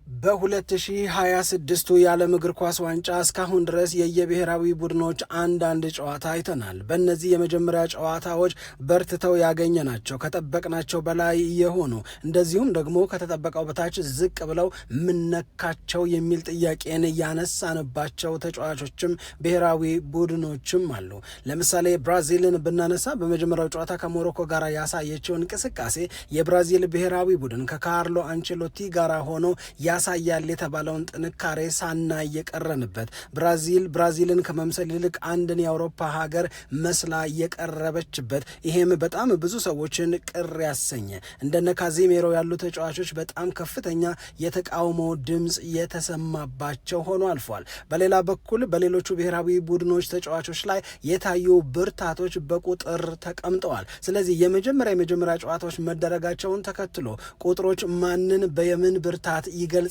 በ2026 የዓለም እግር ኳስ ዋንጫ እስካሁን ድረስ የየብሔራዊ ቡድኖች አንዳንድ ጨዋታ አይተናል። በእነዚህ የመጀመሪያ ጨዋታዎች በርትተው ያገኘናቸው ከጠበቅናቸው በላይ የሆኑ እንደዚሁም ደግሞ ከተጠበቀው በታች ዝቅ ብለው ምነካቸው የሚል ጥያቄን ያነሳንባቸው ተጫዋቾችም ብሔራዊ ቡድኖችም አሉ። ለምሳሌ ብራዚልን ብናነሳ በመጀመሪያው ጨዋታ ከሞሮኮ ጋር ያሳየችው እንቅስቃሴ የብራዚል ብሔራዊ ቡድን ከካርሎ አንቸሎቲ ጋር ሆኖ ያሳያል የተባለውን ጥንካሬ ሳናይ የቀረንበት ብራዚልን ከመምሰል ይልቅ አንድን የአውሮፓ ሀገር መስላ የቀረበችበት ይሄም በጣም ብዙ ሰዎችን ቅር ያሰኘ እንደነ ካዚሜሮ ያሉ ተጫዋቾች በጣም ከፍተኛ የተቃውሞ ድምፅ የተሰማባቸው ሆኖ አልፏል። በሌላ በኩል በሌሎቹ ብሔራዊ ቡድኖች ተጫዋቾች ላይ የታዩ ብርታቶች በቁጥር ተቀምጠዋል። ስለዚህ የመጀመሪያ ጨዋታዎች መደረጋቸውን ተከትሎ ቁጥሮች ማንን በየምን ብርታት ይገልጻሉ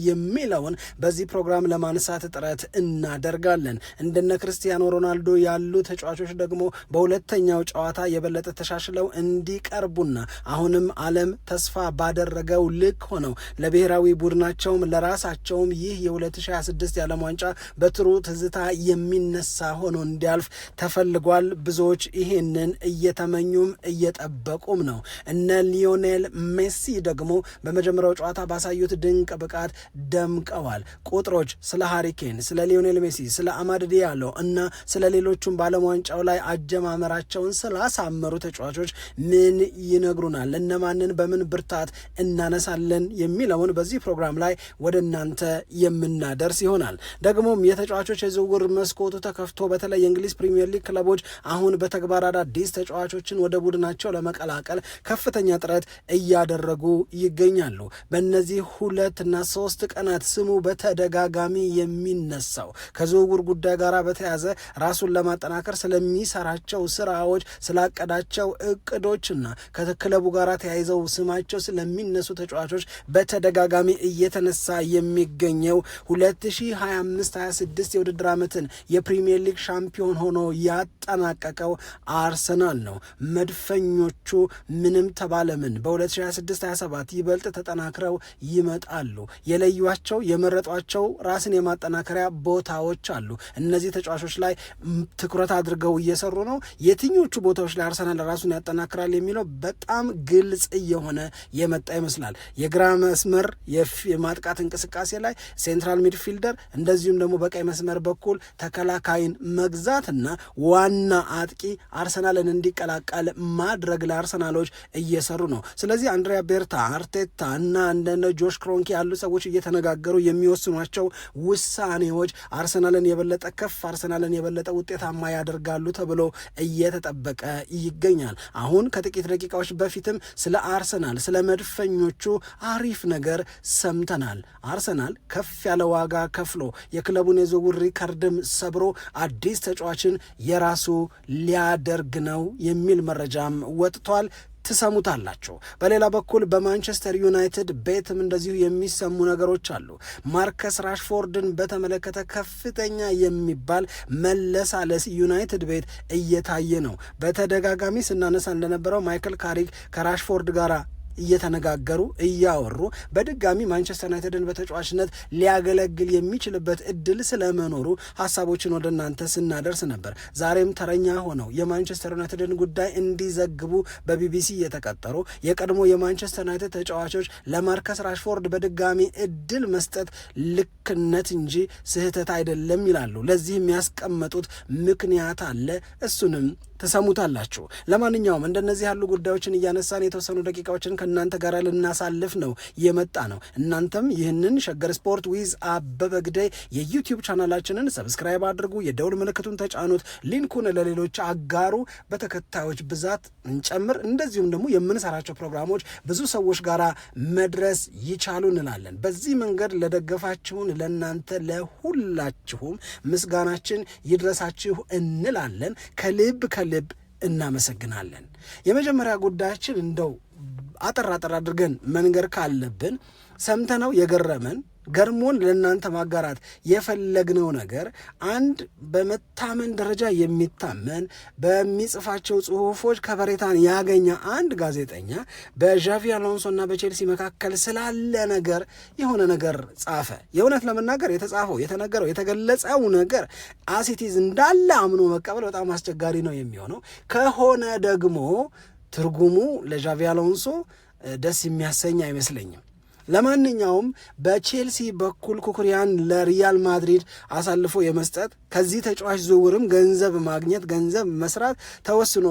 የሚለውን በዚህ ፕሮግራም ለማንሳት ጥረት እናደርጋለን። እንደነ ክርስቲያኖ ሮናልዶ ያሉ ተጫዋቾች ደግሞ በሁለተኛው ጨዋታ የበለጠ ተሻሽለው እንዲቀርቡና አሁንም ዓለም ተስፋ ባደረገው ልክ ሆነው ለብሔራዊ ቡድናቸውም ለራሳቸውም ይህ የ2026 የዓለም ዋንጫ በጥሩ ትዝታ የሚነሳ ሆኖ እንዲያልፍ ተፈልጓል። ብዙዎች ይሄንን እየተመኙም እየጠበቁም ነው። እነ ሊዮኔል ሜሲ ደግሞ በመጀመሪያው ጨዋታ ባሳዩት ድንቅ ብቃት ደምቀዋል። ቁጥሮች ስለ ሃሪኬን፣ ስለ ሊዮኔል ሜሲ፣ ስለ አማድ ዲያሎ እና ስለ ሌሎቹም በዓለም ዋንጫው ላይ አጀማመራቸውን ስላሳመሩ ተጫዋቾች ምን ይነግሩናል? እነማንን በምን ብርታት እናነሳለን የሚለውን በዚህ ፕሮግራም ላይ ወደ እናንተ የምናደርስ ይሆናል። ደግሞም የተጫዋቾች የዝውውር መስኮቱ ተከፍቶ በተለይ የእንግሊዝ ፕሪሚየር ሊግ ክለቦች አሁን በተግባር አዳዲስ ተጫዋቾችን ወደ ቡድናቸው ለመቀላቀል ከፍተኛ ጥረት እያደረጉ ይገኛሉ። በእነዚህ 2 እና 3 ቀናት ስሙ በተደጋጋሚ የሚነሳው ከዝውውር ጉዳይ ጋር በተያዘ ራሱን ለማጠናከር ስለሚሰራቸው ስራዎች፣ ስላቀዳቸው እቅዶችና ከክለቡ ጋር ተያይዘው ስማቸው ስለሚነሱ ተጫዋቾች በተደጋጋሚ እየተነሳ የሚገኘው 2025-26 የውድድር ዓመትን የፕሪሚየር ሊግ ሻምፒዮን ሆኖ ያጠናቀቀው አርሰናል ነው። መድፈኞቹ ምንም ተባለምን በ2026-27 ይበልጥ ተጠናክረው ይመጣሉ። የለዩቸው የመረጧቸው ራስን የማጠናከሪያ ቦታዎች አሉ። እነዚህ ተጫዋቾች ላይ ትኩረት አድርገው እየሰሩ ነው። የትኞቹ ቦታዎች ላይ አርሰናል ራሱን ያጠናክራል የሚለው በጣም ግልጽ እየሆነ የመጣ ይመስላል። የግራ መስመር የማጥቃት እንቅስቃሴ ላይ ሴንትራል ሚድፊልደር፣ እንደዚሁም ደግሞ በቀይ መስመር በኩል ተከላካይን መግዛትና ዋና አጥቂ አርሰናልን እንዲቀላቀል ማድረግ ለአርሰናሎች እየሰሩ ነው። ስለዚህ አንድሪያ ቤርታ፣ አርቴታ እና እንደነ ጆሽ ክሮንኪ ያሉ ሰዎች እየተነጋገሩ የሚወስኗቸው ውሳኔዎች አርሰናልን የበለጠ ከፍ አርሰናልን የበለጠ ውጤታማ ያደርጋሉ ተብሎ እየተጠበቀ ይገኛል። አሁን ከጥቂት ደቂቃዎች በፊትም ስለ አርሰናል ስለ መድፈኞቹ አሪፍ ነገር ሰምተናል። አርሰናል ከፍ ያለ ዋጋ ከፍሎ የክለቡን የዝውውር ሪከርድም ሰብሮ አዲስ ተጫዋችን የራሱ ሊያደርግ ነው የሚል መረጃም ወጥቷል። ትሰሙታላችሁ። በሌላ በኩል በማንቸስተር ዩናይትድ ቤትም እንደዚሁ የሚሰሙ ነገሮች አሉ። ማርከስ ራሽፎርድን በተመለከተ ከፍተኛ የሚባል መለሳለስ ዩናይትድ ቤት እየታየ ነው። በተደጋጋሚ ስናነሳ እንደነበረው ማይክል ካሪክ ከራሽፎርድ ጋር እየተነጋገሩ እያወሩ በድጋሚ ማንቸስተር ዩናይትድን በተጫዋችነት ሊያገለግል የሚችልበት እድል ስለመኖሩ ሀሳቦችን ወደ እናንተ ስናደርስ ነበር። ዛሬም ተረኛ ሆነው የማንቸስተር ዩናይትድን ጉዳይ እንዲዘግቡ በቢቢሲ የተቀጠሩ የቀድሞ የማንቸስተር ዩናይትድ ተጫዋቾች ለማርከስ ራሽፎርድ በድጋሚ እድል መስጠት ልክነት እንጂ ስህተት አይደለም ይላሉ። ለዚህ የሚያስቀመጡት ምክንያት አለ። እሱንም ተሰሙታላችሁ። ለማንኛውም እንደነዚህ ያሉ ጉዳዮችን እያነሳን የተወሰኑ ደቂቃዎችን ከእናንተ ጋር ልናሳልፍ ነው የመጣ ነው። እናንተም ይህንን ሸገር ስፖርት ዊዝ አበበ ግደይ የዩቲዩብ ቻናላችንን ሰብስክራይብ አድርጉ፣ የደውል ምልክቱን ተጫኑት፣ ሊንኩን ለሌሎች አጋሩ፣ በተከታዮች ብዛት እንጨምር፣ እንደዚሁም ደግሞ የምንሰራቸው ፕሮግራሞች ብዙ ሰዎች ጋር መድረስ ይቻሉ እንላለን። በዚህ መንገድ ለደገፋችሁን ለእናንተ ለሁላችሁም ምስጋናችን ይድረሳችሁ እንላለን። ከልብ እናመሰግናለን። የመጀመሪያ ጉዳያችን እንደው አጠር አድርገን መንገር ካለብን ሰምተነው የገረመን ገርሞን ለእናንተ ማጋራት የፈለግነው ነገር አንድ በመታመን ደረጃ የሚታመን በሚጽፋቸው ጽሁፎች ከበሬታን ያገኘ አንድ ጋዜጠኛ በዣቪ አሎንሶ እና በቼልሲ መካከል ስላለ ነገር የሆነ ነገር ጻፈ። የእውነት ለመናገር የተጻፈው የተነገረው የተገለጸው ነገር አሲቲዝ እንዳለ አምኖ መቀበል በጣም አስቸጋሪ ነው የሚሆነው። ከሆነ ደግሞ ትርጉሙ ለዣቪ አሎንሶ ደስ የሚያሰኝ አይመስለኝም። ለማንኛውም በቼልሲ በኩል ኩኩሪያን ለሪያል ማድሪድ አሳልፎ የመስጠት ከዚህ ተጫዋች ዝውውርም ገንዘብ ማግኘት ገንዘብ መስራት ተወስኖ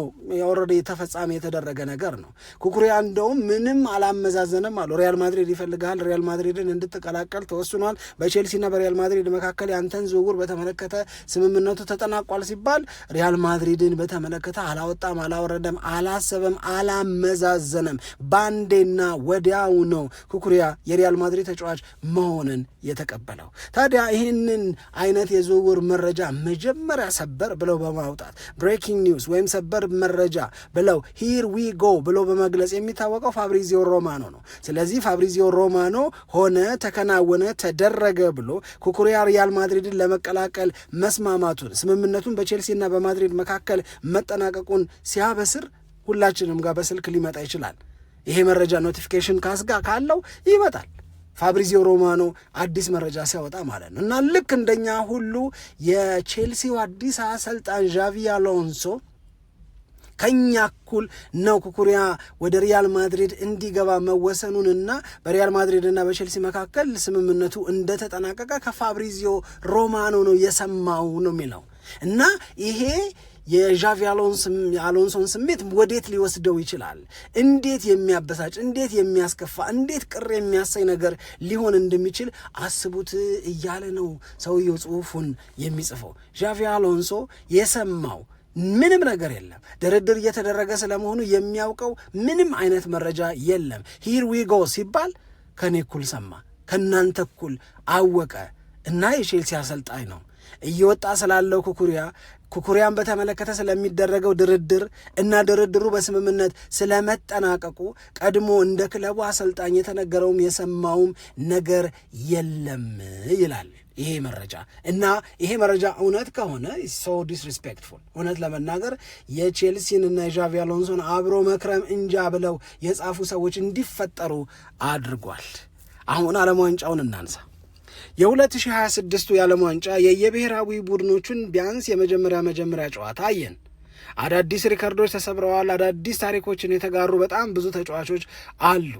ኦልሬዲ ተፈጻሚ የተደረገ ነገር ነው። ኩኩሪያ እንደውም ምንም አላመዛዘንም አሉ። ሪያል ማድሪድ ይፈልጋል፣ ሪያል ማድሪድን እንድትቀላቀል ተወስኗል። በቼልሲና በሪያል ማድሪድ መካከል ያንተን ዝውውር በተመለከተ ስምምነቱ ተጠናቋል ሲባል ሪያል ማድሪድን በተመለከተ አላወጣም፣ አላወረደም፣ አላሰበም፣ አላመዛዘንም። ባንዴና ወዲያው ነው ኩኩሪያ የሪያል ማድሪድ ተጫዋች መሆንን የተቀበለው። ታዲያ ይህንን አይነት የዝውውር መረጃ መጀመሪያ ሰበር ብለው በማውጣት ብሬኪንግ ኒውስ ወይም ሰበር መረጃ ብለው ሂር ዊ ጎ ብለው በመግለጽ የሚታወቀው ፋብሪዚዮ ሮማኖ ነው። ስለዚህ ፋብሪዚዮ ሮማኖ ሆነ፣ ተከናወነ፣ ተደረገ ብሎ ኩኩሪያ ሪያል ማድሪድን ለመቀላቀል መስማማቱን ስምምነቱን በቼልሲና በማድሪድ መካከል መጠናቀቁን ሲያበስር ሁላችንም ጋር በስልክ ሊመጣ ይችላል። ይሄ መረጃ ኖቲፊኬሽን ካስጋ ካለው ይመጣል። ፋብሪዚዮ ሮማኖ አዲስ መረጃ ሲያወጣ ማለት ነው። እና ልክ እንደኛ ሁሉ የቼልሲው አዲስ አሰልጣን ዣቪ አሎንሶ ከኛ እኩል ነው ኩኩሪያ ወደ ሪያል ማድሪድ እንዲገባ መወሰኑንና በሪያል ማድሪድና በቼልሲ መካከል ስምምነቱ እንደተጠናቀቀ ከፋብሪዚዮ ሮማኖ ነው የሰማው ነው የሚለው እና ይሄ የዣቪ አሎንሶን ስሜት ወዴት ሊወስደው ይችላል? እንዴት የሚያበሳጭ፣ እንዴት የሚያስከፋ፣ እንዴት ቅር የሚያሳይ ነገር ሊሆን እንደሚችል አስቡት እያለ ነው ሰውየው ጽሑፉን የሚጽፈው። ዣቪ አሎንሶ የሰማው ምንም ነገር የለም። ድርድር እየተደረገ ስለመሆኑ የሚያውቀው ምንም አይነት መረጃ የለም። ሂር ዊ ጎ ሲባል ከኔ እኩል ሰማ፣ ከእናንተ እኩል አወቀ እና የቼልሲ አሰልጣኝ ነው። እየወጣ ስላለው ኩኩሪያን በተመለከተ ስለሚደረገው ድርድር እና ድርድሩ በስምምነት ስለመጠናቀቁ ቀድሞ እንደ ክለቡ አሰልጣኝ የተነገረውም የሰማውም ነገር የለም ይላል ይሄ መረጃ። እና ይሄ መረጃ እውነት ከሆነ ሶ ዲስሪስፔክትፉል፣ እውነት ለመናገር የቼልሲን እና የዣቪ አሎንሶን አብሮ መክረም እንጃ ብለው የጻፉ ሰዎች እንዲፈጠሩ አድርጓል። አሁን ዓለም ዋንጫውን እናንሳ። የ2026 የዓለም ዋንጫ የየብሔራዊ ቡድኖቹን ቢያንስ የመጀመሪያ ጨዋታ አየን። አዳዲስ ሪከርዶች ተሰብረዋል። አዳዲስ ታሪኮችን የተጋሩ በጣም ብዙ ተጫዋቾች አሉ።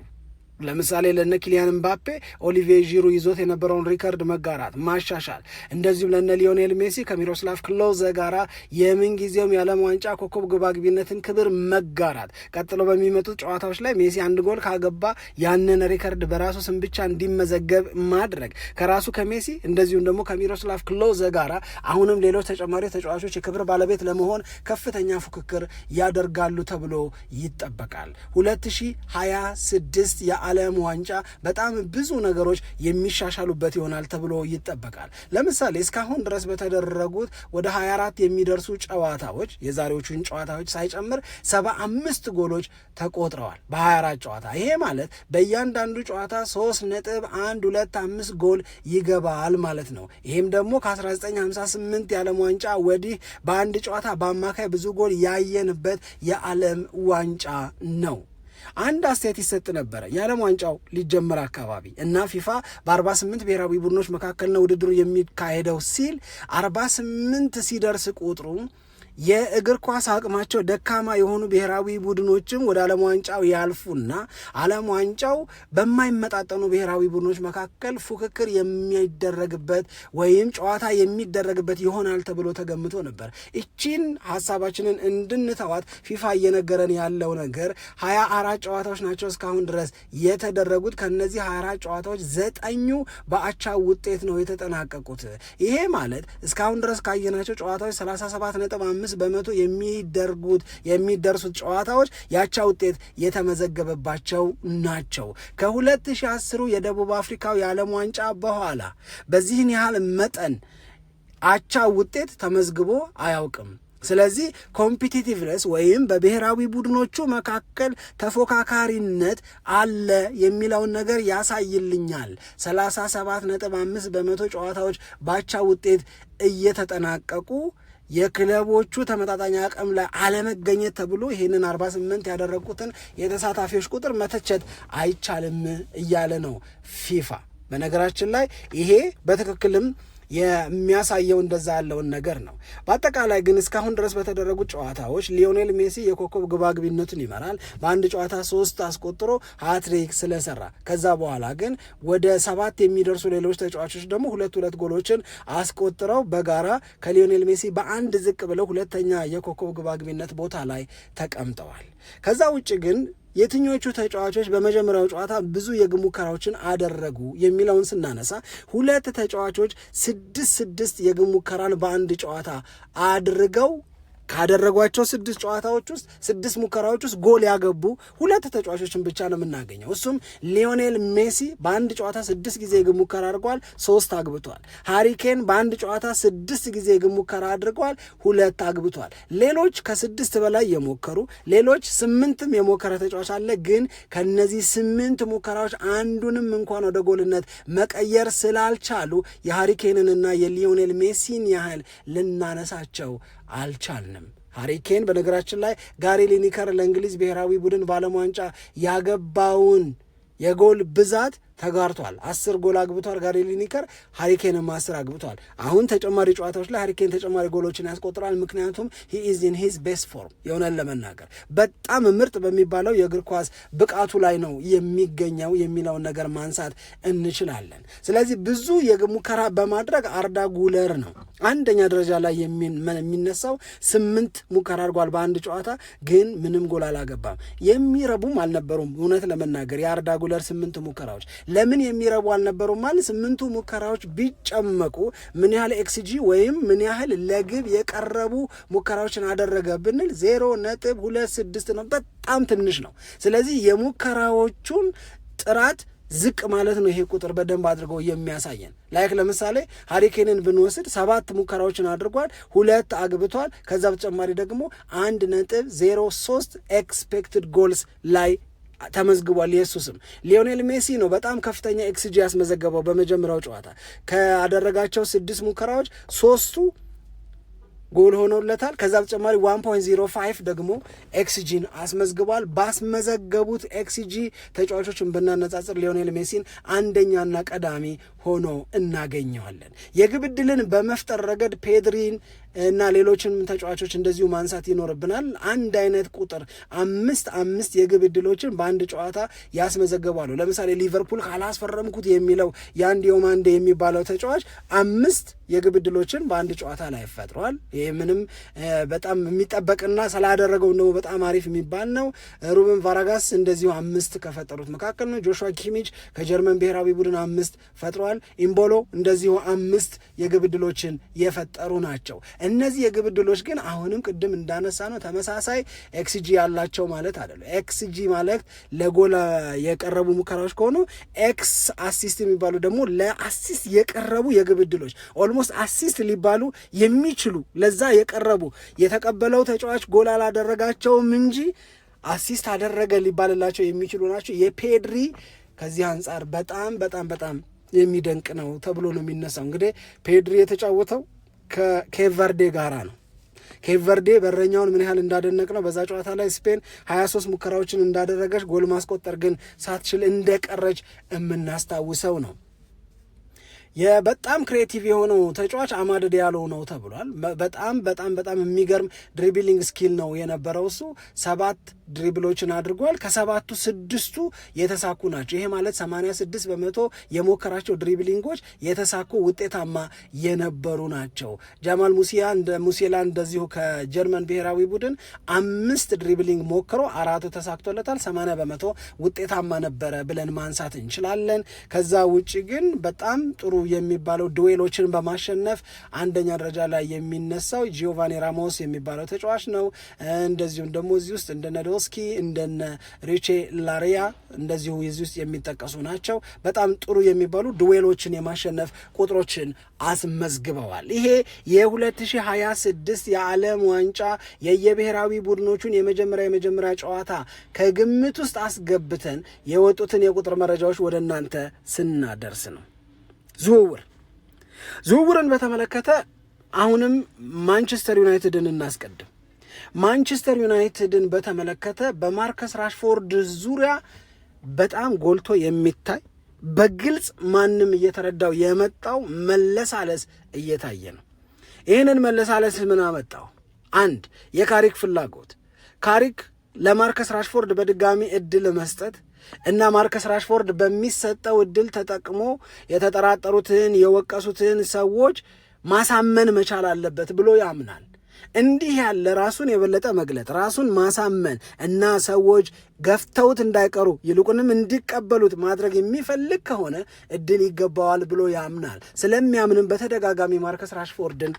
ለምሳሌ ለነ ኪሊያን ምባፔ ኦሊቪዬ ዢሩ ይዞት የነበረውን ሪከርድ መጋራት ማሻሻል፣ እንደዚሁም ለነ ሊዮኔል ሜሲ ከሚሮስላቭ ክሎዘ ጋራ የምንጊዜውም የዓለም ዋንጫ ኮከብ ግባግቢነትን ክብር መጋራት፣ ቀጥሎ በሚመጡት ጨዋታዎች ላይ ሜሲ አንድ ጎል ካገባ ያንን ሪከርድ በራሱ ስም ብቻ እንዲመዘገብ ማድረግ፣ ከራሱ ከሜሲ እንደዚሁም ደግሞ ከሚሮስላቭ ክሎዘ ጋራ አሁንም ሌሎች ተጨማሪ ተጫዋቾች የክብር ባለቤት ለመሆን ከፍተኛ ፉክክር ያደርጋሉ ተብሎ ይጠበቃል። 2026 የዓለም ዋንጫ በጣም ብዙ ነገሮች የሚሻሻሉበት ይሆናል ተብሎ ይጠበቃል። ለምሳሌ እስካሁን ድረስ በተደረጉት ወደ 24 የሚደርሱ ጨዋታዎች የዛሬዎቹን ጨዋታዎች ሳይጨምር 75 ጎሎች ተቆጥረዋል በ24 ጨዋታ። ይሄ ማለት በእያንዳንዱ ጨዋታ 3.125 ጎል ይገባል ማለት ነው። ይሄም ደግሞ ከ1958 የዓለም ዋንጫ ወዲህ በአንድ ጨዋታ በአማካይ ብዙ ጎል ያየንበት የዓለም ዋንጫ ነው። አንድ አስተያየት ይሰጥ ነበረ የዓለም ዋንጫው ሊጀመር አካባቢ እና ፊፋ በ48 ብሔራዊ ቡድኖች መካከል ነው ውድድሩ የሚካሄደው ሲል 48 ሲደርስ ቁጥሩ የእግር ኳስ አቅማቸው ደካማ የሆኑ ብሔራዊ ቡድኖችም ወደ ዓለም ዋንጫው ያልፉና ዓለም ዋንጫው በማይመጣጠኑ ብሔራዊ ቡድኖች መካከል ፉክክር የሚደረግበት ወይም ጨዋታ የሚደረግበት ይሆናል ተብሎ ተገምቶ ነበር። እቺን ሀሳባችንን እንድንተዋት ፊፋ እየነገረን ያለው ነገር 24 ጨዋታዎች ናቸው እስካሁን ድረስ የተደረጉት። ከነዚህ 24 ጨዋታዎች 9ኙ በአቻ ውጤት ነው የተጠናቀቁት። ይሄ ማለት እስካሁን ድረስ ካየናቸው ጨዋታዎች 37.5 በመቶ የሚደርሱት ጨዋታዎች ያቻ ውጤት የተመዘገበባቸው ናቸው። ከ2010 የደቡብ አፍሪካው የዓለም ዋንጫ በኋላ በዚህን ያህል መጠን አቻ ውጤት ተመዝግቦ አያውቅም። ስለዚህ ኮምፒቲቲቭነስ ወይም በብሔራዊ ቡድኖቹ መካከል ተፎካካሪነት አለ የሚለውን ነገር ያሳይልኛል። 37.5% ጨዋታዎች ባቻ ውጤት እየተጠናቀቁ የክለቦቹ ተመጣጣኝ አቅም ላይ አለመገኘት ተብሎ ይህንን 48 ያደረጉትን የተሳታፊዎች ቁጥር መተቸት አይቻልም እያለ ነው ፊፋ። በነገራችን ላይ ይሄ በትክክልም የሚያሳየው እንደዛ ያለውን ነገር ነው። በአጠቃላይ ግን እስካሁን ድረስ በተደረጉት ጨዋታዎች ሊዮኔል ሜሲ የኮከብ ግባግቢነቱን ይመራል። በአንድ ጨዋታ 3 አስቆጥሮ ሃትሪክ ስለሰራ፣ ከዛ በኋላ ግን ወደ 7 የሚደርሱ ሌሎች ተጫዋቾች ደግሞ 2 ጎሎችን አስቆጥረው በጋራ ከሊዮኔል ሜሲ በአንድ ዝቅ ብለው ሁለተኛ የኮከብ ግባግቢነት ቦታ ላይ ተቀምጠዋል። ከዛ ውጭ ግን የትኞቹ ተጫዋቾች በመጀመሪያው ጨዋታ ብዙ የግብ ሙከራዎችን አደረጉ የሚለውን ስናነሳ 2 ተጫዋቾች 6 የግብ ሙከራን በአንድ ጨዋታ አድርገው ካደረጓቸው 6 ጨዋታዎች ውስጥ 6 ሙከራዎች ውስጥ ጎል ያገቡ 2 ተጫዋቾችን ብቻ ነው የምናገኘው። እሱም ሊዮኔል ሜሲ በአንድ ጨዋታ 6 ጊዜ የግብ ሙከራ አድርጓል፣ 3 አግብቷል። ሃሪ ኬን በአንድ ጨዋታ 6 ጊዜ የግብ ሙከራ አድርጓል፣ 2 አግብቷል። ሌሎች ከ6 በላይ የሞከሩ ሌሎች 8ም የሞከረ ተጫዋች አለ። ግን ከነዚህ 8 ሙከራዎች አንዱንም እንኳን ወደ ጎልነት መቀየር ስላልቻሉ የሃሪ ኬንንና የሊዮኔል ሜሲን ያህል ልናነሳቸው አልቻልንም። ሃሪ ኬን በነገራችን ላይ ጋሪ ሊኒከር ለእንግሊዝ ብሔራዊ ቡድን በዓለም ዋንጫ ያገባውን የጎል ብዛት ተጋርቷል። 10 ጎል አግብቷል ጋሪ ሊኒከር፣ ሃሪ ኬንም 10 አግብቷል። አሁን ተጨማሪ ጨዋታዎች ላይ ሃሪ ኬን ተጨማሪ ጎሎችን ያስቆጥራል። ምክንያቱም he is in his best form የሆነን ለመናገር በጣም ምርጥ በሚባለው የእግር ኳስ ብቃቱ ላይ ነው የሚገኘው የሚለውን ነገር ማንሳት እንችላለን። ስለዚህ ብዙ የግብ ሙከራ በማድረግ አርዳ ጉለር ነው አንደኛ ደረጃ ላይ የሚነሳው። 8 ሙከራ አድርጓል በአንድ ጨዋታ፣ ግን ምንም ጎል አላገባም። የሚረቡም አልነበሩም እውነት ለመናገር የአርዳ ጉለር 8 ሙከራዎች ለምን የሚረቡ አልነበሩም? ማለት 8 ሙከራዎች ቢጨመቁ ምን ያህል ኤክስጂ ወይም ምን ያህል ለግብ የቀረቡ ሙከራዎችን አደረገ ብንል 0.26 ነው። በጣም ትንሽ ነው። ስለዚህ የሙከራዎቹን ጥራት ዝቅ ማለት ነው። ይሄ ቁጥር በደንብ አድርገው የሚያሳየን ላይክ ለምሳሌ ሃሪ ኬንን ብንወስድ 7 ሙከራዎችን አድርጓል፣ 2 አግብቷል። ከዛ በተጨማሪ ደግሞ 1.03 ኤክስፔክትድ ጎልስ ላይ ተመዝግቧል። ኢየሱስም ሊዮኔል ሜሲ ነው በጣም ከፍተኛ ኤክስጂ ያስመዘገበው። በመጀመሪያው ጨዋታ ካደረጋቸው 6 ሙከራዎች 3ቱ ጎል ሆኖለታል። ከዛ በተጨማሪ 1.05 ደግሞ ኤክስጂን አስመዝግቧል። ባስመዘገቡት ኤክስጂ ተጫዋቾችን ብናነጻጽር ሊዮኔል ሜሲን አንደኛና ቀዳሚ ሆኖ እናገኘዋለን። የግብ ዕድልን በመፍጠር ረገድ ፔድሪን እና ሌሎችንም ተጫዋቾች እንደዚሁ ማንሳት ይኖርብናል። አንድ አይነት ቁጥር 5 የግብ ዕድሎችን በአንድ ጨዋታ ያስመዘገባሉ። ለምሳሌ ሊቨርፑል ካላስፈረምኩት የሚለው የአንድ ዮማንዴ የሚባለው ተጫዋች 5 የግብ ዕድሎችን በአንድ ጨዋታ ላይ ፈጥሯል። ይህ ምንም በጣም የሚጠበቅና ስላደረገው ነው በጣም አሪፍ የሚባል ነው። ሩበን ቫራጋስ እንደዚሁ 5 ከፈጠሩት መካከል ነው። ጆሹዋ ኪሚች ከጀርመን ብሔራዊ ቡድን 5 ፈጥሯል። ኢምቦሎ እንደዚሁ 5 የግብ ዕድሎችን የፈጠሩ ናቸው። እነዚህ የግብ ዕድሎች ግን አሁንም ቅድም እንዳነሳ ነው ተመሳሳይ ኤክስጂ ያላቸው ማለት አይደለም። ኤክስጂ ማለት ለጎል የቀረቡ ሙከራዎች ከሆኑ ኤክስ አሲስት የሚባሉ ደግሞ ለአሲስት የቀረቡ የግብ ዕድሎች ኦልሞስት አሲስት ሊባሉ የሚችሉ ለዛ የቀረቡ የተቀበለው ተጫዋች ጎል አላደረጋቸውም እንጂ አሲስት አደረገ ሊባልላቸው የሚችሉ ናቸው። የፔድሪ ከዚህ አንጻር በጣም የሚደንቅ ነው ተብሎ ነው የሚነሳው። እንግዲህ ፔድሪ የተጫወተው ከኬቨርዴ ጋራ ነው። ኬቨርዴ በረኛውን ምን ያህል እንዳደነቅ ነው። በዛ ጨዋታ ላይ ስፔን 23 ሙከራዎችን እንዳደረገች ጎል ማስቆጠር ግን ሳትችል እንደቀረች የምናስታውሰው ነው። የበጣም ክሬቲቭ የሆነው ተጫዋች አማድ ዲያሎ ነው ተብሏል። በጣም የሚገርም ድሪብሊንግ ስኪል ነው የነበረው እሱ 7 ድሪብሎችን አድርጓል። ከ7ቱ 6ቱ የተሳኩ ናቸው። ይሄ ማለት 86% የሞከራቸው ድሪብሊንጎች የተሳኩ ውጤታማ የነበሩ ናቸው። ጃማል ሙሲላ እንደዚሁ ከጀርመን ብሔራዊ ቡድን 5 ድሪብሊንግ ሞክሮ 4ቱ ተሳክቶለታል። 80% ውጤታማ ነበረ ብለን ማንሳት እንችላለን። ከዛ ውጭ ግን በጣም ጥሩ የሚባለው ዱዌሎችን በማሸነፍ አንደኛ ደረጃ ላይ የሚነሳው ጂዮቫኒ ራሞስ የሚባለው ተጫዋች ነው። እንደዚሁም ደግሞ እዚህ ውስጥ እንደነ ዶስኪ እንደነ ሪቼ ላሪያ እንደዚሁ እዚህ ውስጥ የሚጠቀሱ ናቸው። በጣም ጥሩ የሚባሉ ዱዌሎችን የማሸነፍ ቁጥሮችን አስመዝግበዋል። ይሄ የ2026 የዓለም ዋንጫ የየብሔራዊ ቡድኖቹን የመጀመሪያ ጨዋታ ከግምት ውስጥ አስገብተን የወጡትን የቁጥር መረጃዎች ወደ እናንተ ስናደርስ ነው። ዝውውርን በተመለከተ አሁንም ማንቸስተር ዩናይትድን እናስቀድም። ማንቸስተር ዩናይትድን በተመለከተ በማርከስ ራሽፎርድ ዙሪያ በጣም ጎልቶ የሚታይ በግልጽ ማንም እየተረዳው የመጣው መለሳለስ እየታየ ነው። ይህንን መለሳለስ ምን አመጣው? አንድ የካሪክ ፍላጎት፣ ካሪክ ለማርከስ ራሽፎርድ በድጋሚ እድል መስጠት እና ማርከስ ራሽፎርድ በሚሰጠው እድል ተጠቅሞ የተጠራጠሩትን የወቀሱትን ሰዎች ማሳመን መቻል አለበት ብሎ ያምናል። እንዲህ ያለ ራሱን የበለጠ መግለጥ፣ ራሱን ማሳመን እና ሰዎች ገፍተውት እንዳይቀሩ ይልቁንም እንዲቀበሉት ማድረግ የሚፈልግ ከሆነ እድል ይገባዋል ብሎ ያምናል። ስለሚያምንም በተደጋጋሚ ማርከስ ራሽፎርድን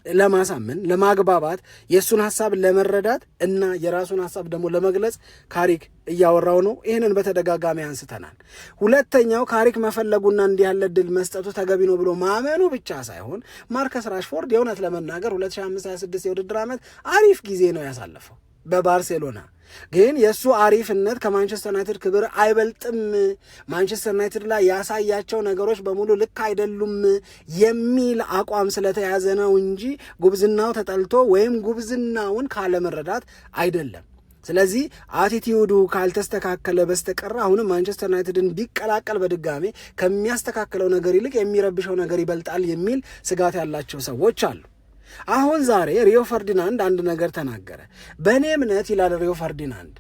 ለማሳመን ለማግባባት የእሱን ሀሳብ ለመረዳት እና የራሱን ሀሳብ ደግሞ ለመግለጽ ካሪክ እያወራው ነው። ይህንን በተደጋጋሚ አንስተናል። ሁለተኛው ካሪክ መፈለጉና እንዲህ ያለ ድል መስጠቱ ተገቢ ነው ብሎ ማመኑ ብቻ ሳይሆን ማርከስ ራሽፎርድ የእውነት ለመናገር 2025/26 የውድድር ዓመት አሪፍ ጊዜ ነው ያሳለፈው በባርሴሎና። ግን የእሱ አሪፍነት ከማንቸስተር ዩናይትድ ክብር አይበልጥም፣ ማንቸስተር ዩናይትድ ላይ ያሳያቸው ነገሮች በሙሉ ልክ አይደሉም የሚል አቋም ስለተያዘ ነው እንጂ ጉብዝናው ተጠልቶ ወይም ጉብዝናውን ካለመረዳት አይደለም። ስለዚህ አቲቲዩዱ ካልተስተካከለ በስተቀር አሁንም ማንቸስተር ዩናይትድን ቢቀላቀል በድጋሜ ከሚያስተካክለው ነገር ይልቅ የሚረብሸው ነገር ይበልጣል የሚል ስጋት ያላቸው ሰዎች አሉ። አሁን ዛሬ ሪዮ ፈርዲናንድ አንድ ነገር ተናገረ። በእኔ እምነት ይላል ሪዮ ፈርዲናንድ፣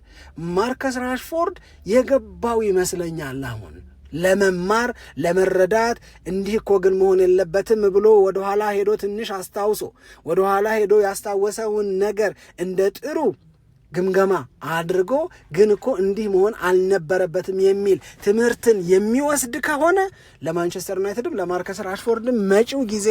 ማርከስ ራሽፎርድ የገባው ይመስለኛል አሁን ለመማር ለመረዳት፣ እንዲህ እኮ ግን መሆን የለበትም ብሎ ወደኋላ ሄዶ ትንሽ አስታውሶ ወደኋላ ሄዶ ያስታወሰውን ነገር እንደ ጥሩ ግምገማ አድርጎ ግን እኮ እንዲህ መሆን አልነበረበትም የሚል ትምህርትን የሚወስድ ከሆነ ለማንቸስተር ዩናይትድም ለማርከስ ራሽፎርድም መጪው ጊዜ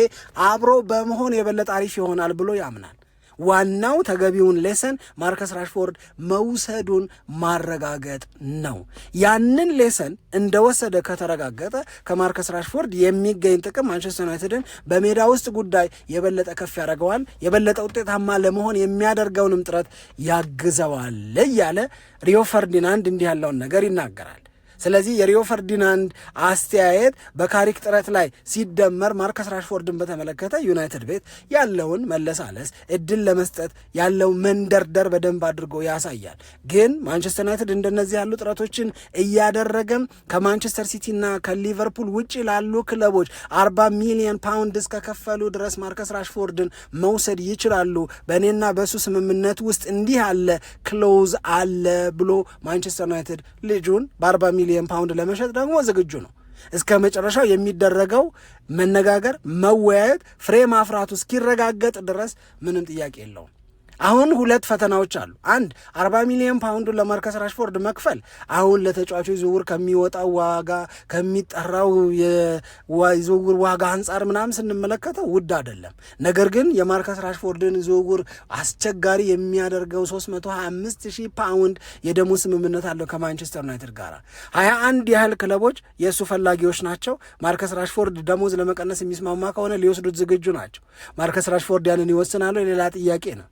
አብሮ በመሆን የበለጠ አሪፍ ይሆናል ብሎ ያምናል። ዋናው ተገቢውን ሌሰን ማርከስ ራሽፎርድ መውሰዱን ማረጋገጥ ነው። ያንን ሌሰን እንደወሰደ ከተረጋገጠ ከማርከስ ራሽፎርድ የሚገኝ ጥቅም ማንቸስተር ዩናይትድን በሜዳ ውስጥ ጉዳይ የበለጠ ከፍ ያደርገዋል፣ የበለጠ ውጤታማ ለመሆን የሚያደርገውንም ጥረት ያግዘዋል እያለ ሪዮ ፈርዲናንድ እንዲህ ያለውን ነገር ይናገራል። ስለዚህ የሪዮ ፈርዲናንድ አስተያየት በካሪክ ጥረት ላይ ሲደመር ማርከስ ራሽፎርድን በተመለከተ ዩናይትድ ቤት ያለውን መለሳለስ እድል ለመስጠት ያለው መንደርደር በደንብ አድርጎ ያሳያል። ግን ማንቸስተር ዩናይትድ እንደነዚህ ያሉ ጥረቶችን እያደረገም ከማንቸስተር ሲቲና ከሊቨርፑል ውጭ ላሉ ክለቦች 40 ሚሊዮን ፓውንድ እስከከፈሉ ድረስ ማርከስ ራሽፎርድን መውሰድ ይችላሉ፣ በእኔና በሱ ስምምነት ውስጥ እንዲህ ያለ ክሎዝ አለ ብሎ ማንቸስተር ዩናይትድ ልጁን በ40 ሚሊዮን ፓውንድ ለመሸጥ ደግሞ ዝግጁ ነው። እስከ መጨረሻው የሚደረገው መነጋገር መወያየት ፍሬ ማፍራቱ እስኪረጋገጥ ድረስ ምንም ጥያቄ የለውም። አሁን ሁለት ፈተናዎች አሉ። አንድ 40 ሚሊዮን ፓውንዱን ለማርከስ ራሽፎርድ መክፈል አሁን ለተጫዋቾች ዝውውር ከሚወጣው ዋጋ ከሚጠራው የዝውውር ዋጋ አንጻር ምናምን ስንመለከተው ውድ አይደለም። ነገር ግን የማርከስ ራሽፎርድን ዝውውር አስቸጋሪ የሚያደርገው 325,000 ፓውንድ የደሞዝ ስምምነት አለው ከማንቸስተር ዩናይትድ ጋር። 21 ያህል ክለቦች የእሱ ፈላጊዎች ናቸው። ማርከስ ራሽፎርድ ደሞዝ ለመቀነስ የሚስማማ ከሆነ ሊወስዱት ዝግጁ ናቸው። ማርከስ ራሽፎርድ ያንን ይወስናሉ፣ ሌላ ጥያቄ ነው።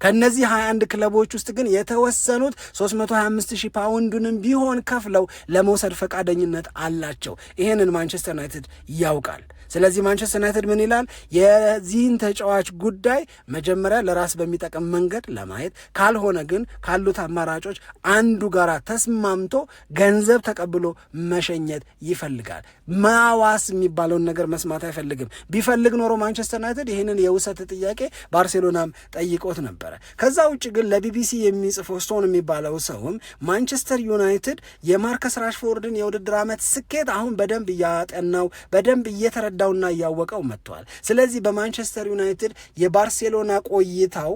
ከነዚህ 21 ክለቦች ውስጥ ግን የተወሰኑት 325,000 ፓውንዱንም ቢሆን ከፍለው ለመውሰድ ፈቃደኝነት አላቸው። ይሄንን ማንቸስተር ዩናይትድ ያውቃል። ስለዚህ ማንቸስተር ዩናይትድ ምን ይላል? የዚህን ተጫዋች ጉዳይ መጀመሪያ ለራስ በሚጠቅም መንገድ ለማየት ካልሆነ ግን ካሉት አማራጮች አንዱ ጋር ተስማምቶ ገንዘብ ተቀብሎ መሸኘት ይፈልጋል። ማዋስ የሚባለውን ነገር መስማት አይፈልግም። ቢፈልግ ኖሮ ማንቸስተር ዩናይትድ ይህንን የውሰት ጥያቄ ባርሴሎናም ጠይቆት ነበረ። ከዛ ውጭ ግን ለቢቢሲ የሚጽፈው ስቶን የሚባለው ሰውም ማንቸስተር ዩናይትድ የማርከስ ራሽፎርድን የውድድር ዓመት ስኬት አሁን በደንብ እያጠናው በደንብ እየተረዳውና እያወቀው መጥቷል። ስለዚህ በማንቸስተር ዩናይትድ የባርሴሎና ቆይታው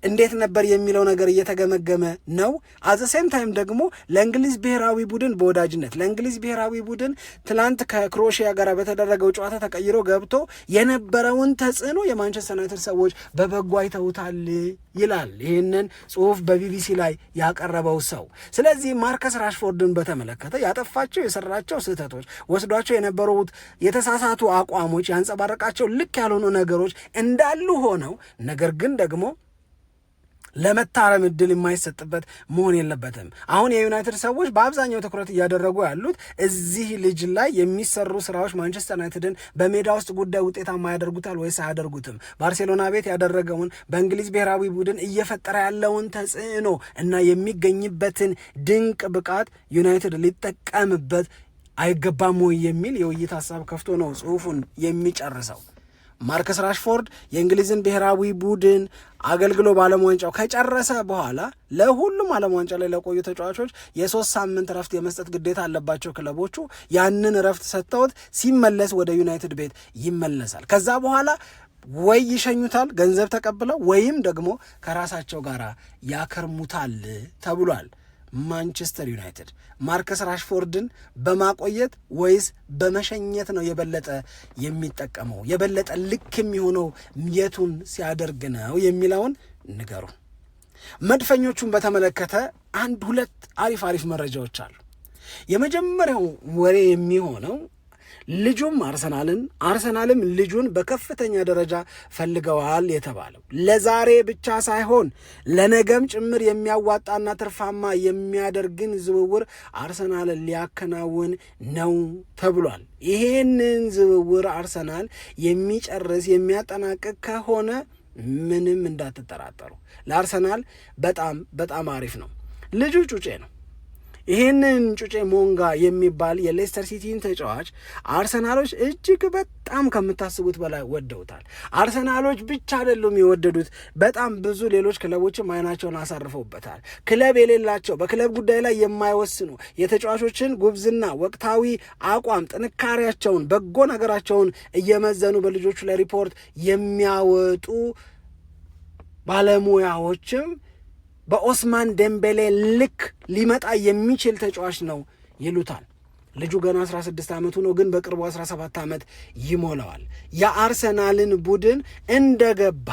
እንዴት ነበር የሚለው ነገር እየተገመገመ ነው። አዘ ሴም ታይም ደግሞ ለእንግሊዝ ብሔራዊ ቡድን በወዳጅነት ለእንግሊዝ ብሔራዊ ቡድን ትላንት ከክሮኤሽያ ጋር በተደረገው ጨዋታ ተቀይሮ ገብቶ የነበረውን ተጽዕኖ የማንቸስተር ዩናይትድ ሰዎች በበጎ አይተውታል ይላል ይህንን ጽሁፍ በቢቢሲ ላይ ያቀረበው ሰው። ስለዚህ ማርከስ ራሽፎርድን በተመለከተ ያጠፋቸው የሰራቸው ስህተቶች፣ ወስዷቸው የነበሩት የተሳሳቱ አቋሞች፣ ያንጸባረቃቸው ልክ ያልሆኑ ነገሮች እንዳሉ ሆነው ነገር ግን ደግሞ ለመታረም እድል የማይሰጥበት መሆን የለበትም። አሁን የዩናይትድ ሰዎች በአብዛኛው ትኩረት እያደረጉ ያሉት እዚህ ልጅ ላይ የሚሰሩ ስራዎች ማንቸስተር ዩናይትድን በሜዳ ውስጥ ጉዳይ ውጤታማ ያደርጉታል ወይስ አያደርጉትም፣ ባርሴሎና ቤት ያደረገውን በእንግሊዝ ብሔራዊ ቡድን እየፈጠረ ያለውን ተጽዕኖ እና የሚገኝበትን ድንቅ ብቃት ዩናይትድ ሊጠቀምበት አይገባም ወይ የሚል የውይይት ሀሳብ ከፍቶ ነው ጽሁፉን የሚጨርሰው። ማርከስ ራሽፎርድ የእንግሊዝን ብሔራዊ ቡድን አገልግሎ በዓለም ዋንጫው ከጨረሰ በኋላ ለሁሉም ዓለም ዋንጫ ላይ ለቆዩ ተጫዋቾች የ3 ሳምንት ረፍት የመስጠት ግዴታ አለባቸው ክለቦቹ። ያንን ረፍት ሰጥተውት ሲመለስ ወደ ዩናይትድ ቤት ይመለሳል። ከዛ በኋላ ወይ ይሸኙታል ገንዘብ ተቀብለው ወይም ደግሞ ከራሳቸው ጋር ያከርሙታል ተብሏል። ማንቸስተር ዩናይትድ ማርከስ ራሽፎርድን በማቆየት ወይስ በመሸኘት ነው የበለጠ የሚጠቀመው? የበለጠ ልክ የሚሆነው የቱን ሲያደርግ ነው የሚለውን ንገሩ። መድፈኞቹን በተመለከተ 1-2 አሪፍ መረጃዎች አሉ። የመጀመሪያው ወሬ የሚሆነው ልጁም አርሰናልም ልጁን በከፍተኛ ደረጃ ፈልገዋል የተባለው ለዛሬ ብቻ ሳይሆን ለነገም ጭምር የሚያዋጣና ትርፋማ የሚያደርግን ዝውውር አርሰናል ሊያከናውን ነው ተብሏል። ይሄንን ዝውውር አርሰናል የሚጨርስ የሚያጠናቅቅ ከሆነ ምንም እንዳትጠራጠሩ ለአርሰናል በጣም አሪፍ ነው። ልጁ ጩጬ ነው። ይህንን ጩጬ ሞንጋ የሚባል የሌስተር ሲቲን ተጫዋች አርሰናሎች እጅግ በጣም ከምታስቡት በላይ ወደውታል። አርሰናሎች ብቻ አይደሉም የወደዱት፣ በጣም ብዙ ሌሎች ክለቦችም አይናቸውን አሳርፈውበታል። ክለብ የሌላቸው በክለብ ጉዳይ ላይ የማይወስኑ የተጫዋቾችን ጉብዝና፣ ወቅታዊ አቋም፣ ጥንካሬያቸውን፣ በጎ ነገራቸውን እየመዘኑ በልጆቹ ላይ ሪፖርት የሚያወጡ ባለሙያዎችም በኦስማን ደምቤሌ ልክ ሊመጣ የሚችል ተጫዋች ነው ይሉታል። ልጁ ገና 16 ዓመቱ ነው፣ ግን በቅርቡ 17 ዓመት ይሞላዋል። የአርሰናልን ቡድን እንደገባ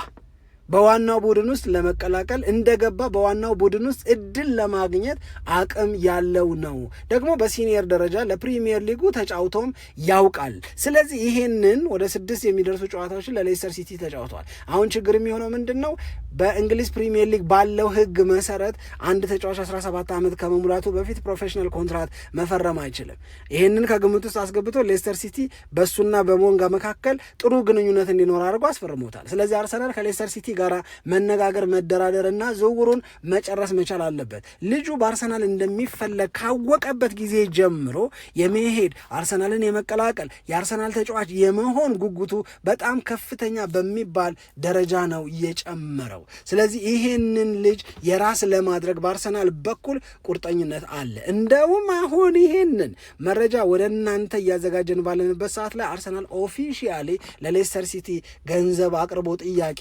በዋናው ቡድን ውስጥ ለመቀላቀል እንደገባ በዋናው ቡድን ውስጥ እድል ለማግኘት አቅም ያለው ነው። ደግሞ በሲኒየር ደረጃ ለፕሪሚየር ሊጉ ተጫውቶም ያውቃል። ስለዚህ ይሄንን ወደ 6 የሚደርሱ ጨዋታዎችን ለሌስተር ሲቲ ተጫውቷል። አሁን ችግር የሚሆነው ምንድን ነው? በእንግሊዝ ፕሪሚየር ሊግ ባለው ሕግ መሰረት አንድ ተጫዋች 17 ዓመት ከመሙላቱ በፊት ፕሮፌሽናል ኮንትራት መፈረም አይችልም። ይሄንን ከግምት ውስጥ አስገብቶ ሌስተር ሲቲ በሱና በሞንጋ መካከል ጥሩ ግንኙነት እንዲኖር አድርጎ አስፈርሞታል። ስለዚህ አርሰናል ከሌስተር ሲቲ ጋር መነጋገር፣ መደራደር እና ዝውውሩን መጨረስ መቻል አለበት። ልጁ በአርሰናል እንደሚፈለግ ካወቀበት ጊዜ ጀምሮ የመሄድ አርሰናልን የመቀላቀል የአርሰናል ተጫዋች የመሆን ጉጉቱ በጣም ከፍተኛ በሚባል ደረጃ ነው የጨመረው። ስለዚህ ይሄንን ልጅ የራስ ለማድረግ በአርሰናል በኩል ቁርጠኝነት አለ። እንደውም አሁን ይሄንን መረጃ ወደ እናንተ እያዘጋጀን ባለንበት ሰዓት ላይ አርሰናል ኦፊሻሊ ለሌስተር ሲቲ ገንዘብ አቅርቦ ጥያቄ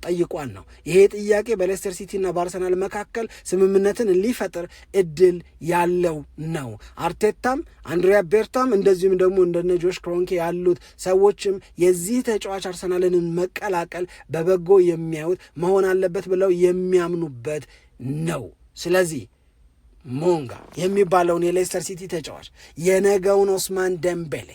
ጠይቋል ነው። ይሄ ጥያቄ በሌስተር ሲቲ እና በአርሰናል መካከል ስምምነትን ሊፈጥር እድል ያለው ነው። አርቴታም አንድሪያ ቤርታም እንደዚሁም ደግሞ እንደነ ጆሽ ክሮንኬ ያሉት ሰዎችም የዚህ ተጫዋች አርሰናልን መቀላቀል በበጎ የሚያዩት መሆን አለበት ብለው የሚያምኑበት ነው። ስለዚህ ሞንጋ የሚባለውን የሌስተር ሲቲ ተጫዋች የነገውን ኦስማን ደምቤሌ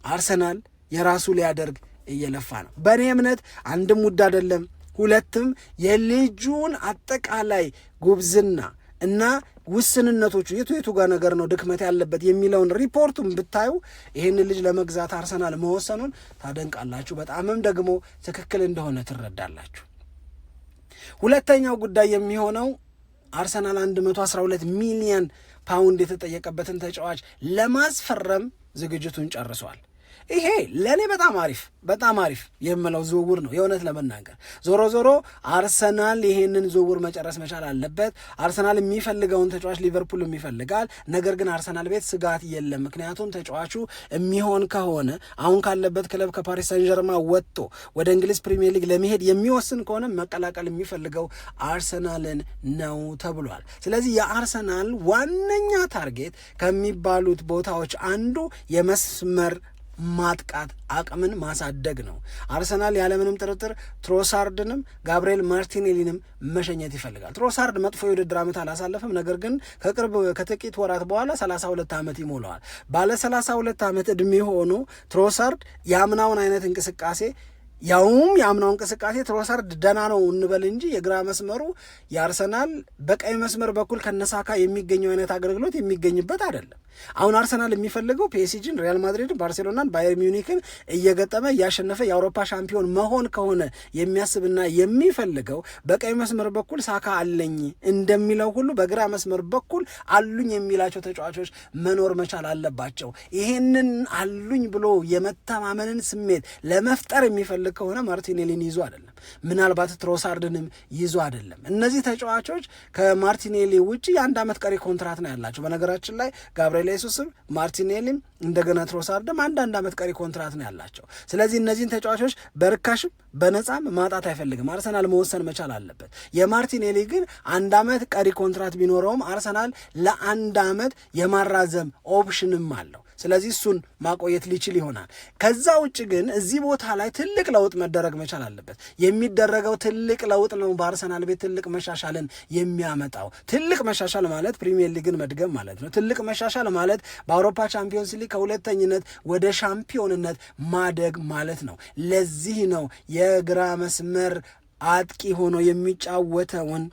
አርሰናል የራሱ ሊያደርግ እየለፋ ነው። በእኔ እምነት አንድም ውድ አይደለም፣ ሁለትም የልጁን አጠቃላይ ጉብዝና እና ውስንነቶቹ የቱ ጋር ነገር ነው ድክመት ያለበት የሚለውን ሪፖርቱን ብታዩ ይህን ልጅ ለመግዛት አርሰናል መወሰኑን ታደንቃላችሁ። በጣምም ደግሞ ትክክል እንደሆነ ትረዳላችሁ። ሁለተኛው ጉዳይ የሚሆነው አርሰናል 112 ሚሊዮን ፓውንድ የተጠየቀበትን ተጫዋች ለማስፈረም ዝግጅቱን ጨርሷል። ይሄ ለእኔ በጣም አሪፍ የምለው ዝውውር ነው የእውነት ለመናገር። ዞሮ ዞሮ አርሰናል ይሄንን ዝውውር መጨረስ መቻል አለበት። አርሰናል የሚፈልገውን ተጫዋች ሊቨርፑል ይፈልጋል። ነገር ግን አርሰናል ቤት ስጋት የለም። ምክንያቱም ተጫዋቹ የሚሆን ከሆነ አሁን ካለበት ክለብ ከፓሪስ ሳን ዠርማ ወጥቶ ወደ እንግሊዝ ፕሪሚየር ሊግ ለመሄድ የሚወስን ከሆነ መቀላቀል የሚፈልገው አርሰናልን ነው ተብሏል። ስለዚህ የአርሰናል ዋነኛ ታርጌት ከሚባሉት ቦታዎች አንዱ የመስመር ማጥቃት አቅምን ማሳደግ ነው። አርሰናል ያለምንም ጥርጥር ትሮሳርድንም ጋብርኤል ማርቲኔሊንም መሸኘት ይፈልጋል። ትሮሳርድ መጥፎ የውድድር ዓመት አላሳለፈም። ነገር ግን ከጥቂት ወራት በኋላ 32 ዓመት ይሞላዋል። ባለ 32 ዓመት ዕድሜ ሆኖ ትሮሳርድ የአምናውን አይነት እንቅስቃሴ የአምናው እንቅስቃሴ ትሮሳርድ ደና ነው እንበል እንጂ የግራ መስመሩ የአርሰናል በቀኝ መስመር በኩል ከነሳካ የሚገኘው አይነት አገልግሎት የሚገኝበት አይደለም። አሁን አርሰናል የሚፈልገው ፒኤስጂን፣ ሪያል ማድሪድን፣ ባርሴሎናን፣ ባየር ሚዩኒክን እየገጠመ እያሸነፈ የአውሮፓ ሻምፒዮን መሆን ከሆነ የሚያስብና የሚፈልገው በቀኝ መስመር በኩል ሳካ አለኝ እንደሚለው ሁሉ በግራ መስመር በኩል አሉኝ የሚላቸው ተጫዋቾች መኖር መቻል አለባቸው። ይሄንን አሉኝ ብሎ የመተማመንን ስሜት ለመፍጠር የሚፈልግ ከሆነ ማርቲኔሊን ይዞ አይደለም፣ ምናልባት ትሮሳርድንም ይዞ አይደለም። እነዚህ ተጫዋቾች ከማርቲኔሊ ውጭ የአንድ ዓመት ቀሪ ኮንትራት ነው ያላቸው። በነገራችን ላይ ጋብርኤል ኢየሱስም ማርቲኔሊም እንደገና ትሮሳርድም አንድ ዓመት ቀሪ ኮንትራት ነው ያላቸው። ስለዚህ እነዚህን ተጫዋቾች በርካሽም በነፃም ማጣት አይፈልግም። አርሰናል መወሰን መቻል አለበት። የማርቲኔሊ ግን 1 ዓመት ቀሪ ኮንትራት ቢኖረውም አርሰናል ለ1 ዓመት የማራዘም ኦፕሽንም አለው። ስለዚህ እሱን ማቆየት ሊችል ይሆናል። ከዛ ውጭ ግን እዚህ ቦታ ላይ ትልቅ ለውጥ መደረግ መቻል አለበት። የሚደረገው ትልቅ ለውጥ ነው በአርሰናል ቤት ትልቅ መሻሻልን የሚያመጣው። ትልቅ መሻሻል ማለት ፕሪሚየር ሊግን መድገም ማለት ነው። ትልቅ መሻሻል ማለት በአውሮፓ ቻምፒዮንስ ሊግ ከሁለተኝነት ወደ ሻምፒዮንነት ማደግ ማለት ነው። ለዚህ ነው የግራ መስመር አጥቂ ሆኖ የሚጫወተውን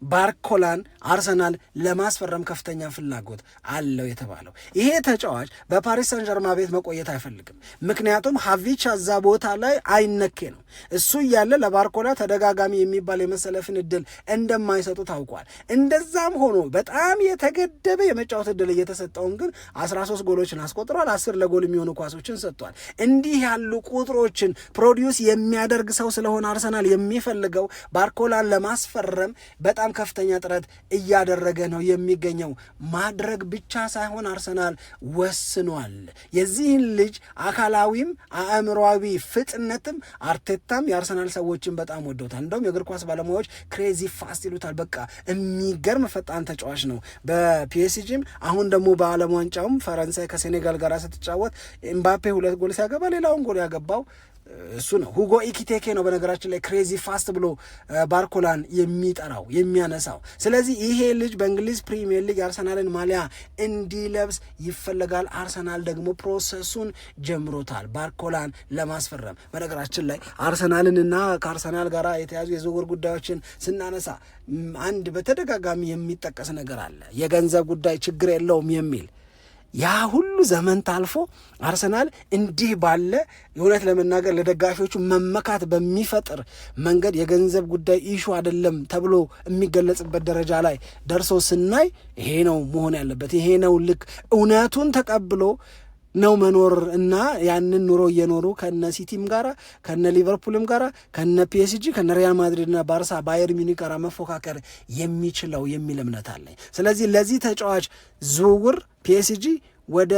ባርኮላን አርሰናል ለማስፈረም ከፍተኛ ፍላጎት አለው የተባለው። ይሄ ተጫዋች በፓሪስ ሳን ዠርማ ቤት መቆየት አይፈልግም። ምክንያቱም ሃቪቻ እዛ ቦታ ላይ አይነኬ ነው። እሱ እያለ ለባርኮላ ተደጋጋሚ የሚባል የመሰለፍን እድል እንደማይሰጡ ታውቋል። እንደዛም ሆኖ በጣም የተገደበ የመጫወት እድል እየተሰጠውን ግን 13 ጎሎችን አስቆጥሯል። 10 ለጎል የሚሆኑ ኳሶችን ሰጥቷል። እንዲህ ያሉ ቁጥሮችን ፕሮዲውስ የሚያደርግ ሰው ስለሆነ አርሰናል የሚፈልገው ባርኮላን ለማስፈረም በጣም ከፍተኛ ጥረት እያደረገ ነው የሚገኘው። ማድረግ ብቻ ሳይሆን አርሰናል ወስኗል። የዚህን ልጅ አካላዊም አእምሯዊ ፍጥነትም አርቴታም የአርሰናል ሰዎችን በጣም ወደውታል። እንደውም የእግር ኳስ ባለሙያዎች ክሬዚ ፋስት ይሉታል። በቃ የሚገርም ፈጣን ተጫዋች ነው። በፒኤስጂም አሁን ደግሞ በዓለም ዋንጫውም ፈረንሳይ ከሴኔጋል ጋር ስትጫወት ኤምባፔ 2 ጎል ሲያገባ ሌላውን ጎል ያገባው እሱ ነው። ሁጎ ኢኪቴኬ ነው በነገራችን ላይ ክሬዚ ፋስት ብሎ ባርኮላን የሚጠራው የሚያነሳው። ስለዚህ ይሄ ልጅ በእንግሊዝ ፕሪሚየር ሊግ የአርሰናልን ማሊያ እንዲለብስ ይፈለጋል። አርሰናል ደግሞ ፕሮሰሱን ጀምሮታል ባርኮላን ለማስፈረም። በነገራችን ላይ አርሰናልንና ከአርሰናል ጋር የተያዙ የዝውውር ጉዳዮችን ስናነሳ አንድ በተደጋጋሚ የሚጠቀስ ነገር አለ፣ የገንዘብ ጉዳይ ችግር የለውም የሚል። ያ ሁሉ ዘመን ታልፎ አርሰናል እንዲህ ባለ የእውነት ለመናገር ለደጋፊዎቹ መመካት በሚፈጥር መንገድ የገንዘብ ጉዳይ ኢሹ አይደለም ተብሎ የሚገለጽበት ደረጃ ላይ ደርሶ ስናይ ይሄ ነው መሆን ያለበት። ይሄ ነው ልክ እውነቱን ተቀብሎ ነው መኖር እና ያንን ኑሮ እየኖሩ ከነ ሲቲም ጋራ ከነ ሊቨርፑልም ጋራ ከነ ፒኤስጂ ከነ ሪያል ማድሪድና ባርሳ ባየር ሚኒክ ጋራ መፎካከር የሚችለው የሚል እምነት አለኝ። ስለዚህ ለዚህ ተጫዋች ዝውውር ፒኤስጂ ወደ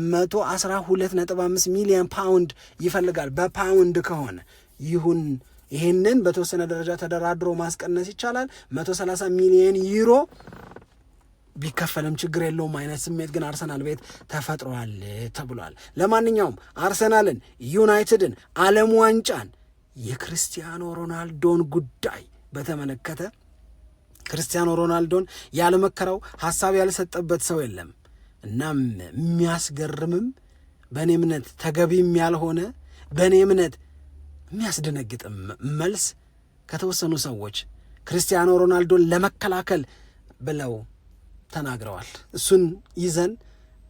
112.5 ሚሊዮን ፓውንድ ይፈልጋል። በፓውንድ ከሆነ ይሁን ይህንን በተወሰነ ደረጃ ተደራድሮ ማስቀነስ ይቻላል። 130 ሚሊዮን ዩሮ ቢከፈልም ችግር የለውም አይነት ስሜት ግን አርሰናል ቤት ተፈጥሯል ተብሏል። ለማንኛውም አርሰናልን፣ ዩናይትድን፣ ዓለም ዋንጫን፣ የክርስቲያኖ ሮናልዶን ጉዳይ በተመለከተ ክርስቲያኖ ሮናልዶን ያለመከረው ሐሳብ ያልሰጠበት ሰው የለም። እናም የሚያስገርምም በእኔ እምነት ተገቢም ያልሆነ በእኔ እምነት የሚያስደነግጥም መልስ ከተወሰኑ ሰዎች ክርስቲያኖ ሮናልዶን ለመከላከል ብለው ተናግረዋል። እሱን ይዘን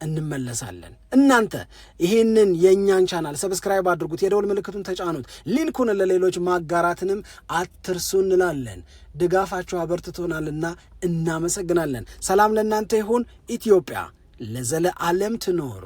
እንመለሳለን። እናንተ ይሄንን የእኛን ቻናል ሰብስክራይብ አድርጉት፣ የደውል ምልክቱን ተጫኑት፣ ሊንኩን ለሌሎች ማጋራትንም አትርሱ እንላለን። ድጋፋችሁ አበርትቶናልና እናመሰግናለን። ሰላም ለእናንተ ይሁን። ኢትዮጵያ ለዘለዓለም ትኖር።